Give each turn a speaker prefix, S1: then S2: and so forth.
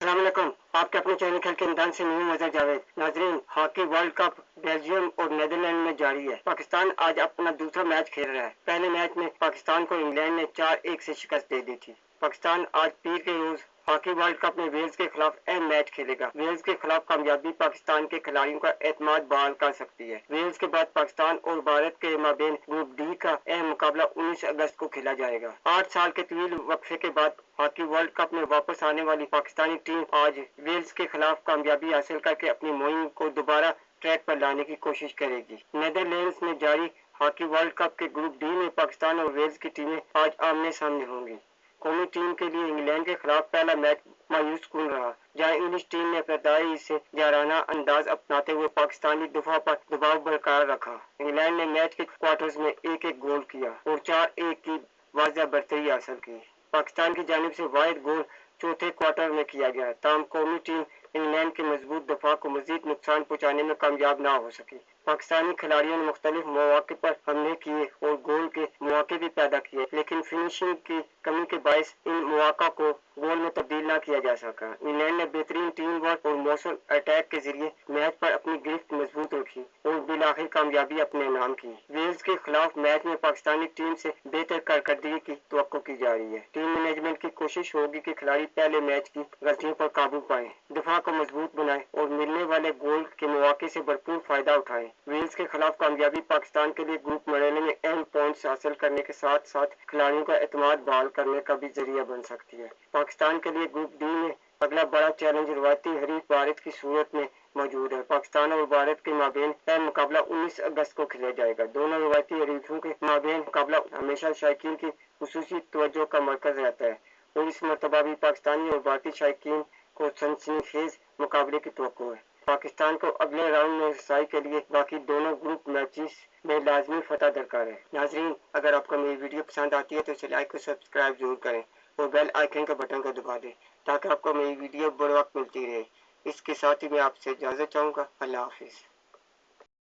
S1: अस्सलामुअलैकुम, आपके अपने चैनल खेल के मैदान से मैं मज़हर जावेद। नाजरीन, हॉकी वर्ल्ड कप बेल्जियम और नीदरलैंड में जारी है। पाकिस्तान आज अपना दूसरा मैच खेल रहा है। पहले मैच में पाकिस्तान को इंग्लैंड ने 4-1 से शिकस्त दे दी थी। पाकिस्तान आज पीर के रोज हॉकी वर्ल्ड कप में वेल्स के खिलाफ अहम मैच खेलेगा। वेल्स के खिलाफ कामयाबी पाकिस्तान के खिलाड़ियों का एतमाद बहाल कर सकती है। वेल्स के बाद पाकिस्तान और भारत के माबेन ग्रुप डी का अहम मुकाबला 19 अगस्त को खेला जाएगा। 8 साल के तवील वक्फे के बाद हॉकी वर्ल्ड कप में वापस आने वाली पाकिस्तानी टीम आज वेल्स के खिलाफ कामयाबी हासिल करके अपनी मुहिम को दोबारा ट्रैक पर लाने की कोशिश करेगी। नीदरलैंड्स में जारी हॉकी वर्ल्ड कप के ग्रुप डी में पाकिस्तान और वेल्स की टीमें आज आमने सामने होंगी। कौमी टीम के लिए इंग्लैंड के खिलाफ पहला मैच मायूस कुन रहा, जहां इंग्लिश टीम ने इब्तदाई से जाराना अंदाज अपनाते हुए पाकिस्तानी दफा पर दबाव बरकरार रखा। इंग्लैंड ने मैच के क्वार्टर्स में 1-1 गोल किया और 4-1 की वाज़ह बढ़तरी हासिल की। पाकिस्तान की जानिब से वाहिद गोल चौथे क्वार्टर में किया गया, ताहम कौमी टीम इंग्लैंड के मजबूत दफा को मजीद नुकसान पहुंचाने में कामयाब ना हो सकी। पाकिस्तानी खिलाड़ियों ने मुख्तलिफ मौके पर हमले किए और गोल के मौके भी पैदा किए, लेकिन फिनिशिंग की कमी के बायस इन मौका को गोल में तब्दील न किया जा सका। इंग्लैंड ने बेहतरीन टीम वर्क और मौसम अटैक के जरिए मैच पर अपनी गिरफ्त मजबूत रखी और बिलाखिर कामयाबी अपने नाम की। वेल्स के खिलाफ मैच में पाकिस्तानी टीम से बेहतर कारकर्दगी की तवक्को की जा रही है। टीम मैनेजमेंट की कोशिश होगी कि खिलाड़ी पहले मैच की गलतियों पर काबू पाए, दफा को मजबूत बनाए और मिलने वाले गोल के मौके से भरपूर फायदा उठाए। वेल्स के खिलाफ कामयाबी पाकिस्तान के लिए ग्रुप मरहले में अहम पॉइंट्स हासिल करने के साथ साथ खिलाड़ियों का एतमाद बहाल करने का भी जरिया बन सकती है। पाकिस्तान के लिए ग्रुप डी में अगला बड़ा चैलेंज रवायती हरीफ भारत की सूरत में मौजूद है। पाकिस्तान और भारत के माबेन अहम मुकाबला 19 अगस्त को खेला जाएगा। दोनों रवायती हरीफों के माबेन मुकाबला हमेशा शायकीन की खुसूसी तवज्जो का मरकज रहता है और इस मरतबा भी पाकिस्तानी और भारतीय शायकीन को सनसनीखेज मुकाबले की तवक्को है। पाकिस्तान को अगले राउंड में रसाई के लिए बाकी दोनों ग्रुप मैचेस में लाजमी फतह दरकार है। नाजरीन, अगर आपको मेरी वीडियो पसंद आती है तो इसे लाइक और सब्सक्राइब जरूर करें और बेल आइकन का बटन को दबा दें ताकि आपको मेरी वीडियो बर वक्त मिलती रहे। इसके साथ ही मैं आपसे इजाज़त चाहूँगा। अल्लाह हाफिज़।